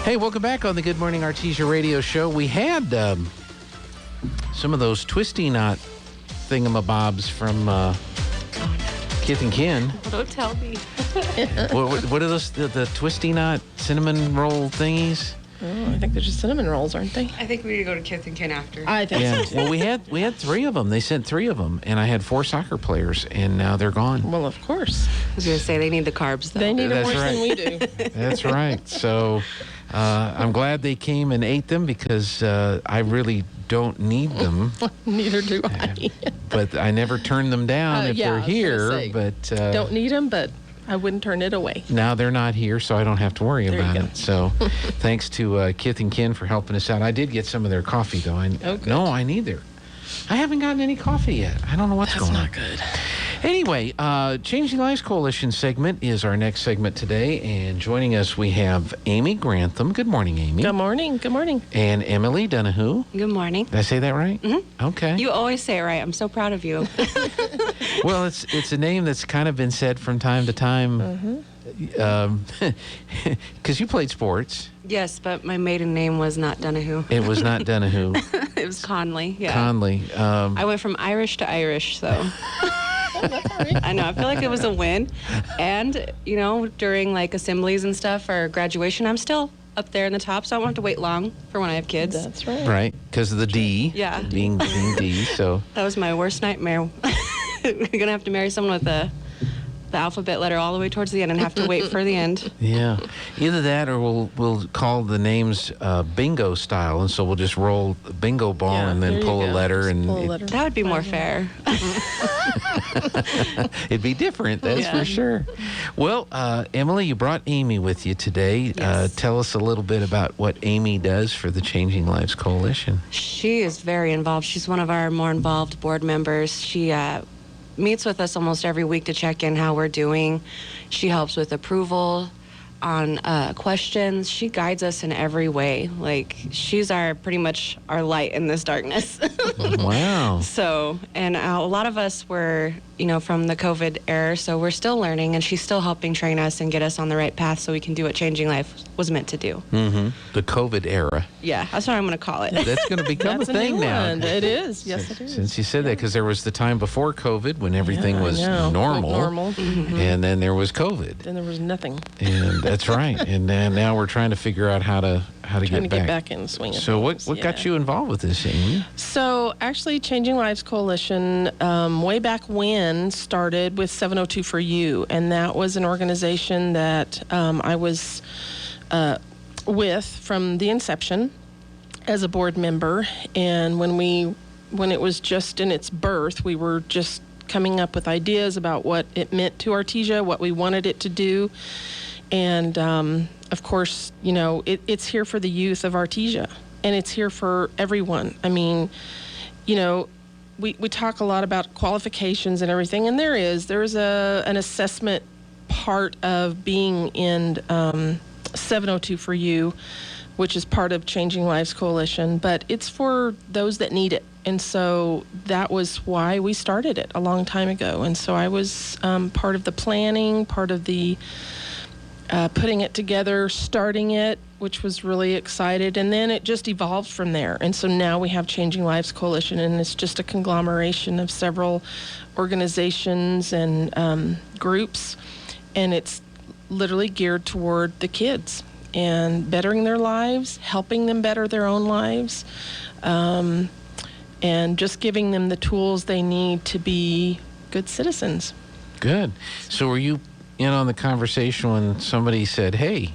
Hey, welcome back on the Good Morning Artesia radio show. We had some of those twisty knot thingamabobs from Kith and Kin. Don't tell me. What are those, the twisty knot cinnamon roll thingies? Oh, I think they're just cinnamon rolls, aren't they? I think we need to go to Kith and Kin after. I think so, too. Well, we had 3 of them. They sent 3 of them, and I had 4 soccer players, and now they're gone. Well, of course. I was going to say, they need the carbs, though. They need them That's worse right. than we do. That's right. So I'm glad they came and ate them because I really don't need them. Neither do I. But I never turn them down if yeah, they're I was gonna here. say, But don't need them, but I wouldn't turn it away. now they're not here, so I don't have to worry There you about go. it. So thanks to Kith and Kin for helping us out. I did get some of their coffee, though. good. No, I need their. I haven't gotten any coffee yet. I don't know what's going on. That's not good. Anyway, Changing Lives Coalition segment is our next segment today. And joining us, we have Amy Grantham. Good morning, Amy. Good morning. Good morning. And Emily Dunnahoo. Good morning. Did I say that right? Mm-hmm. Okay. You always say it right. I'm so proud of you. Well, it's a name that's kind of been said from time to time. Because you played sports. Yes, but my maiden name was not Dunnahoo. It was not Dunnahoo. It was Conley. Yeah. Conley. I went from Irish to Irish, so. I know. I feel like it was a win. And, you know, during like assemblies and stuff or graduation, I'm still up there in the top, so I won't have to wait long for when I have kids. That's right. Right, because of the D. Yeah. Being D, so. That was my worst nightmare. We're going to have to marry someone with the alphabet letter all the way towards the end and have to wait for the end. Yeah. Either that or we'll call the names bingo style, and so we'll just roll a bingo ball Yeah, and then there you pull a go. letter. Just And pull a letter. That would be more fair. it'd be different, that's Yeah. for sure. Well, Emily, you brought Amy with you today. Yes. Tell us a little bit about what Amy does for the Changing Lives Coalition. She is very involved. She's one of our more involved board members. She meets with us almost every week to check in how we're doing. She helps with approval on questions. She guides us in every way. Like, she's pretty much our light in this darkness. Wow. So, and a lot of us were, from the COVID era, so we're still learning, and she's still helping train us and get us on the right path so we can do what Changing Life was meant to do. Mm-hmm. The COVID era. Yeah, that's what I'm going to call it. That's going to become That's a thing new now. one. It is. Yes, it is. Since you said that, because there was the time before COVID when everything Yeah, I was know. normal. Normal. Mm-hmm. And then there was COVID. Then there was nothing. And that's right. And then now we're trying to figure out how to Trying to get back in the swing of So things. what got Yeah. you involved with this, Amy? So actually, Changing Lives Coalition, way back when, started with 702 for You, and that was an organization that I was with from the inception as a board member. And when it was just in its birth, we were just coming up with ideas about what it meant to Artesia, what we wanted it to do. And of course, it's here for the youth of Artesia, and it's here for everyone. I mean, we talk a lot about qualifications and everything, and there's an assessment part of being in 702 for You, which is part of Changing Lives Coalition, but it's for those that need it. And so that was why we started it a long time ago. And so I was part of the planning, part of the putting it together, starting it, which was really excited. And then it just evolved from there. And so now we have Changing Lives Coalition, and it's just a conglomeration of several organizations and groups. And it's literally geared toward the kids and bettering their lives, helping them better their own lives, and just giving them the tools they need to be good citizens. Good. So were you in on the conversation when somebody said, hey,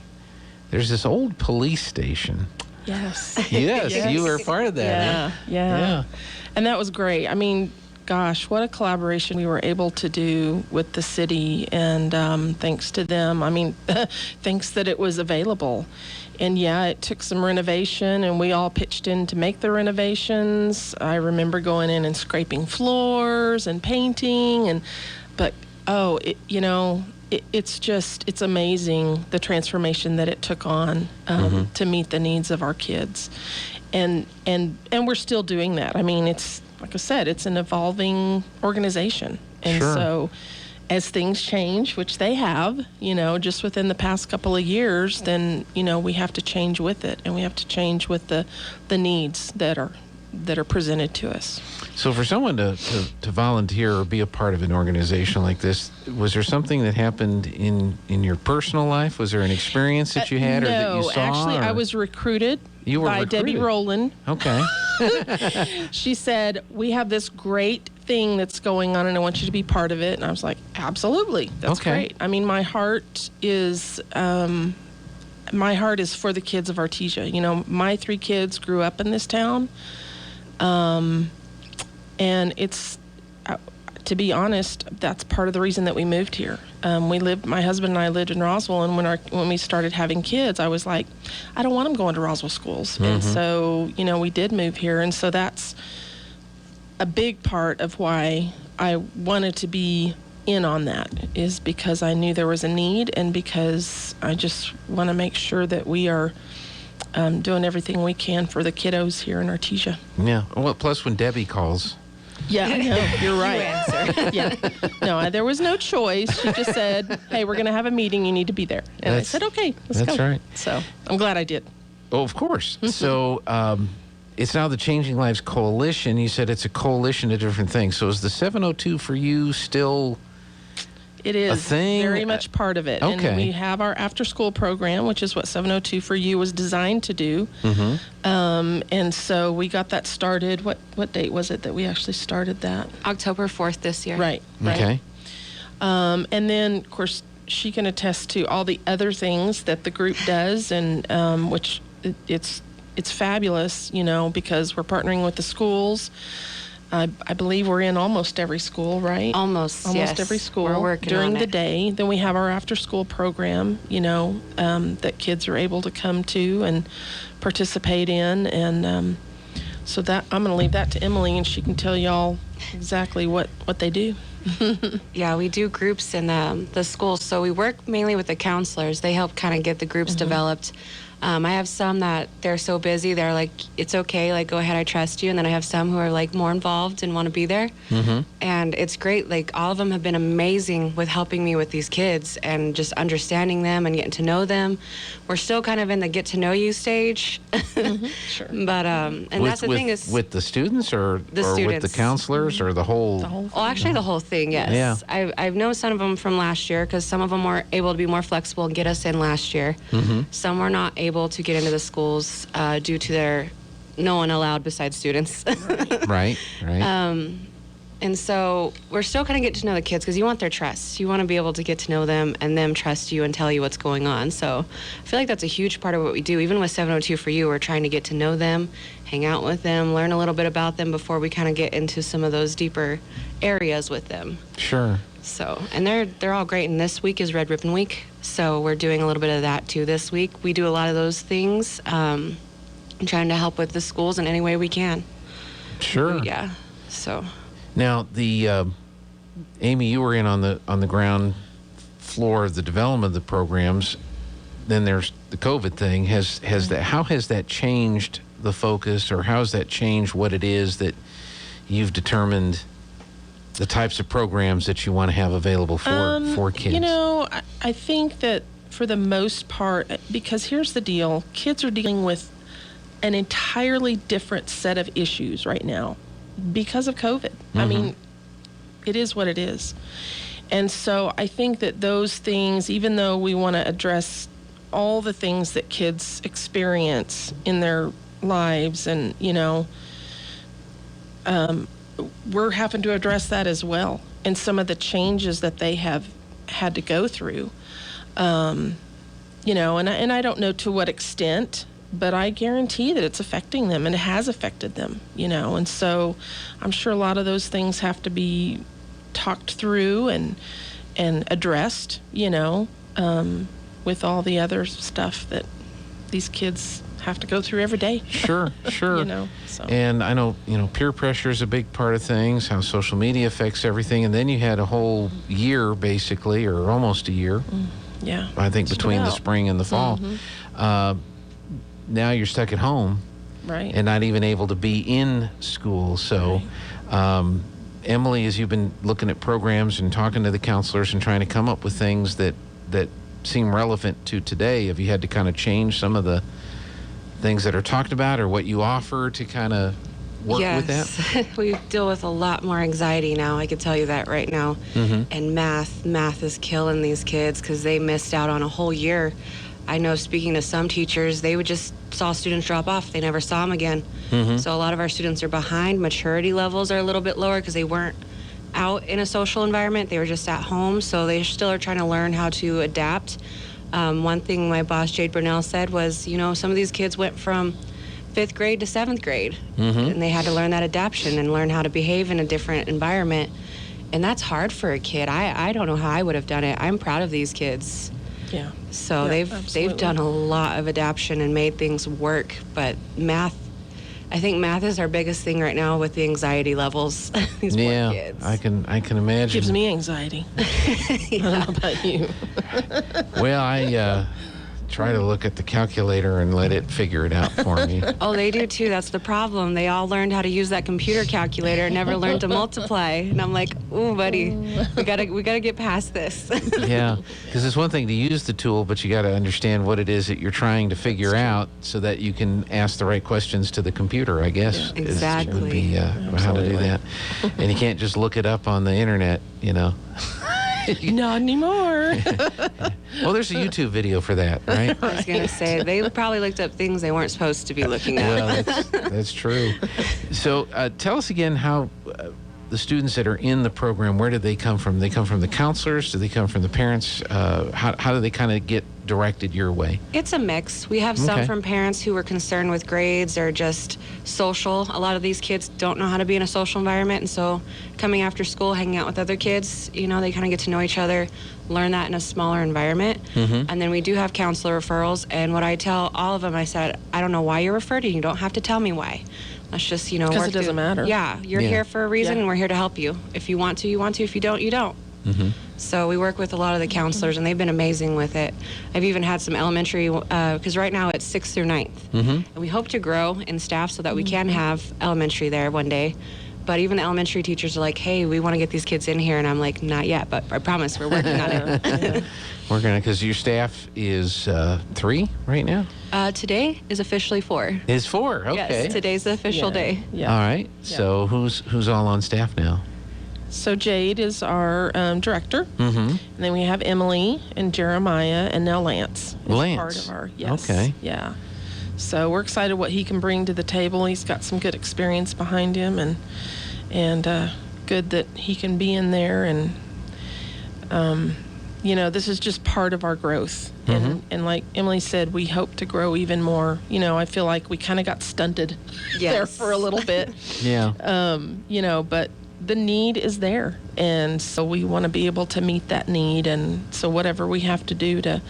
there's this old police station? Yes. Yes, Yes. you were part of that. Yeah. And that was great. I mean, gosh, what a collaboration we were able to do with the city, and thanks to them. I mean, thanks that it was available. And yeah, it took some renovation, and we all pitched in to make the renovations. I remember going in and scraping floors and painting, but it's amazing the transformation that it took on to meet the needs of our kids. And we're still doing that. I mean, it's like I said, it's an evolving organization. And Sure. so as things change, which they have, just within the past couple of years, then, we have to change with it, and we have to change with the needs that are presented to us. So for someone to volunteer or be a part of an organization like this, was there something that happened in your personal life? Was there an experience that you had or that you saw? No, actually, I was recruited by Debbie Rowland. Okay. She said, we have this great thing that's going on, and I want you to be part of it. And I was like, absolutely. That's great. I mean, my heart is for the kids of Artesia. My 3 kids grew up in this town. And it's, to be honest, that's part of the reason that we moved here. My husband and I lived in Roswell, and when we started having kids, I was like, I don't want them going to Roswell schools. Mm-hmm. And so, we did move here. And so that's a big part of why I wanted to be in on that, is because I knew there was a need, and because I just want to make sure that we are doing everything we can for the kiddos here in Artesia. Yeah. Well, plus when Debbie calls. Yeah, I know. You're right. You answer. Yeah. No, there was no choice. She just said, hey, we're going to have a meeting. You need to be there. And I said, okay, let's go. That's right. So I'm glad I did. Oh, of course. So it's now the Changing Lives Coalition. You said it's a coalition of different things. So is the 702 for you still... It is a thing? Very much part of it. Okay. And we have our after-school program, which is what 702 for You was designed to do. Mm-hmm. And so we got that started. What date was it that we actually started that? October 4th this year. Right. Okay. And then, of course, she can attest to all the other things that the group does, and which it's fabulous, because we're partnering with the schools. I believe we're in almost every school, right? Almost yes. every school. We're working during on the it. day. Then we have our after-school program, that kids are able to come to and participate in. And so that I'm going to leave that to Emily, and she can tell y'all exactly what they do. Yeah, we do groups in the schools. So we work mainly with the counselors. They help kind of get the groups developed. I have some that they're so busy, they're like, it's okay, like, go ahead, I trust you. And then I have some who are, like, more involved and want to be there. Mm-hmm. And it's great. Like, all of them have been amazing with helping me with these kids and just understanding them and getting to know them. We're still kind of in the get-to-know-you stage. Sure. But, and that's the thing is... With the students or with the counselors or the whole... Well, actually, the whole thing, yes. Yeah. I've known some of them from last year, because some of them were able to be more flexible and get us in last year. Mm-hmm. Some were not able to get into the schools due to their no one allowed besides students. Right. And so we're still kind of getting to know the kids, because you want their trust. You want to be able to get to know them and them trust you and tell you what's going on. So I feel like that's a huge part of what we do. Even with 702 for You, we're trying to get to know them, hang out with them, learn a little bit about them before we kind of get into some of those deeper areas with them. Sure. So, and they're all great. And this week is Red Ribbon Week, so we're doing a little bit of that too this week. We do a lot of those things, and trying to help with the schools in any way we can. Sure. Yeah. So. Now, the Amy, you were in on the ground floor of the development of the programs. Then there's the COVID thing. How has that changed the focus, or how has that changed what it is that you've determined the types of programs that you want to have available for kids? I think that for the most part, because here's the deal, kids are dealing with an entirely different set of issues right now because of COVID. Mm-hmm. I mean, it is what it is. And so I think that those things, even though we want to address all the things that kids experience in their lives, and, we're having to address that as well, and some of the changes that they have had to go through. And I don't know to what extent, but I guarantee that it's affecting them, and it has affected them, and so I'm sure a lot of those things have to be talked through and addressed, with all the other stuff that these kids have to go through every day. Sure. So. And I know, peer pressure is a big part of things, how social media affects everything. And then you had a whole year, basically, or almost a year. Yeah. I think between the spring and the fall. Mm-hmm. Now you're stuck at home. Right. And not even able to be in school. So, right. Emily, as you've been looking at programs and talking to the counselors and trying to come up with things that seem relevant to today, have you had to kind of change some of the things that are talked about or what you offer to kind of work with that? Yes, we deal with a lot more anxiety now. I can tell you that right now. Mm-hmm. And math is killing these kids because they missed out on a whole year. I know, speaking to some teachers, they would just saw students drop off. They never saw them again. Mm-hmm. So a lot of our students are behind. Maturity levels are a little bit lower because they weren't out in a social environment. They were just at home. So they still are trying to learn how to adapt. One thing my boss, Jade Burnell, said was, some of these kids went from 5th grade to 7th grade. Mm-hmm. And they had to learn that adaptation and learn how to behave in a different environment. And that's hard for a kid. I don't know how I would have done it. I'm proud of these kids. Yeah. So Yeah, they've absolutely. done a lot of adaptation and made things work. But I think math is our biggest thing right now with the anxiety levels. These poor Yeah, kids. I can imagine. Gives me anxiety. I don't know about you. Well, I try to look at the calculator and let it figure it out for me. Oh, they do too. That's the problem. They all learned how to use that computer calculator and never learned to multiply. And I'm like, ooh, buddy, we gotta get past this. Yeah, because it's one thing to use the tool, but you got to understand what it is that you're trying to figure out so that you can ask the right questions to the computer, I guess. Yeah, Would exactly. be how to do that. And you can't just look it up on the internet, Not anymore. Well, there's a YouTube video for that, right? I was gonna say they probably looked up things they weren't supposed to be looking at. Well, that's true. So tell us again how the students that are in the program, where did they come from? They come from the counselors? Do they come from the parents? How do they kind of get directed your way? It's a mix. We have some Okay. from parents who were concerned with grades or just social. A lot of these kids don't know how to be in a social environment, and so coming after school, hanging out with other kids, they kind of get to know each other, learn that in a smaller environment. Mm-hmm. And then we do have counselor referrals, and what I tell all of them, I said, I don't know why you're referred, and you don't have to tell me why. Let's just, work it doesn't through- matter. Yeah, you're Yeah. here for a reason, Yeah. and we're here to help you. If you want to, you want to. If you don't, you don't. Mm-hmm. So we work with a lot of the counselors, and they've been amazing with it. I've even had some elementary, because right now it's 6th through 9th. Mm-hmm. And we hope to grow in staff so that we can have elementary there one day. But even the elementary teachers are like, hey, we want to get these kids in here. And I'm like, not yet, but I promise we're working on it. We're going to, because your staff is 3 right now? Today is officially 4. Is 4, okay. Yes, today's the official Yeah. day. Yeah. All right. Yeah. So who's all on staff now? So Jade is our director, Mm-hmm. and then we have Emily and Jeremiah, and now Lance is Lance. part of our Okay. Yeah. So we're excited what he can bring to the table. He's got some good experience behind him, and good that he can be in there. And this is just part of our growth. And like Emily said, we hope to grow even more. I feel like we kind of got stunted there Yes. for a little bit. Yeah. But the need is there, and so we want to be able to meet that need, and so whatever we have to do to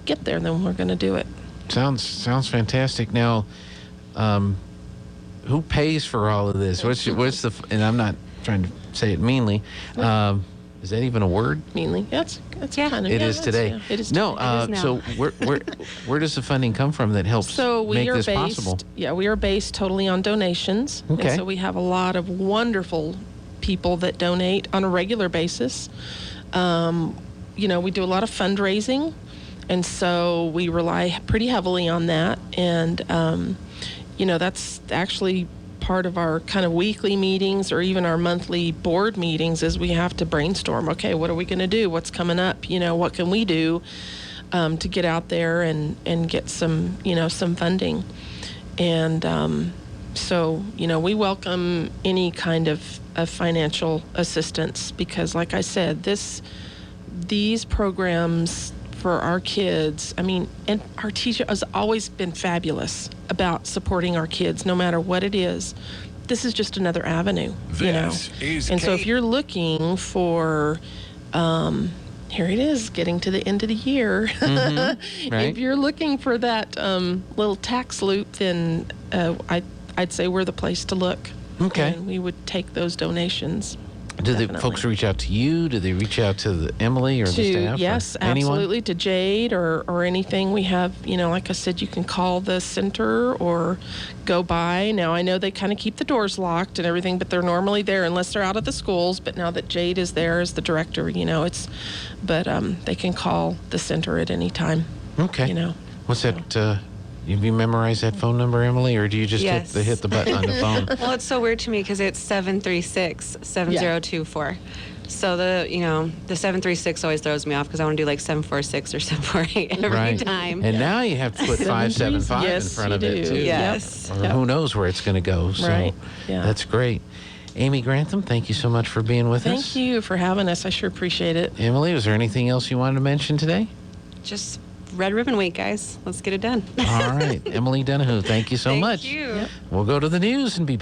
get there, then we're going to do it. Sounds fantastic. Now, who pays for all of this? What's the? And I'm not trying to say it meanly. Is that even a word? Mainly, that's Yeah. kind of It is today. It is No. today. It is now. So where does the funding come from that helps So we make are this based. possible? Yeah, we are based totally on donations. Okay. And so we have a lot of wonderful people that donate on a regular basis. We do a lot of fundraising, and so we rely pretty heavily on that. And that's actually part of our kind of weekly meetings or even our monthly board meetings is we have to brainstorm, okay, what are we going to do? What's coming up? What can we do to get out there and get some funding? And so, we welcome any kind of financial assistance because, like I said, these programs for our kids, and our teacher has always been fabulous about supporting our kids, no matter what it is. This is just another avenue, This is And so if Kate. you're looking for, here it is, getting to the end of the year. Mm-hmm. Right. If you're looking for that little tax loop, then I'd say we're the place to look. Okay. And we would take those donations. Do the definitely. folks reach out to you? Do they reach out to Emily or the staff? Yes, or anyone? absolutely, to Jade or anything. We have, like I said, you can call the center or go by. Now, I know they kind of keep the doors locked and everything, but they're normally there unless they're out of the schools. But now that Jade is there as the director, they can call the center at any time. Okay. What's so. that? Have you memorized that phone number, Emily, or do you just Yes. hit the button on the phone? Well, it's so weird to me because it's 736-7024. So the 736 always throws me off because I want to do like 746 or 748 every Right. time. And now you have to put 575 in Yes, front of you it, do. too. Yes. Or who knows where it's going to go. So Right. Yeah. That's great. Amy Grantham, thank you so much for being with us. Thank you for having us. I sure appreciate it. Emily, was there anything else you wanted to mention today? Just Red Ribbon Week, guys. Let's get it done. All right. Emily Dunnahoo, thank you so much. Thank you. We'll go to the news and be back.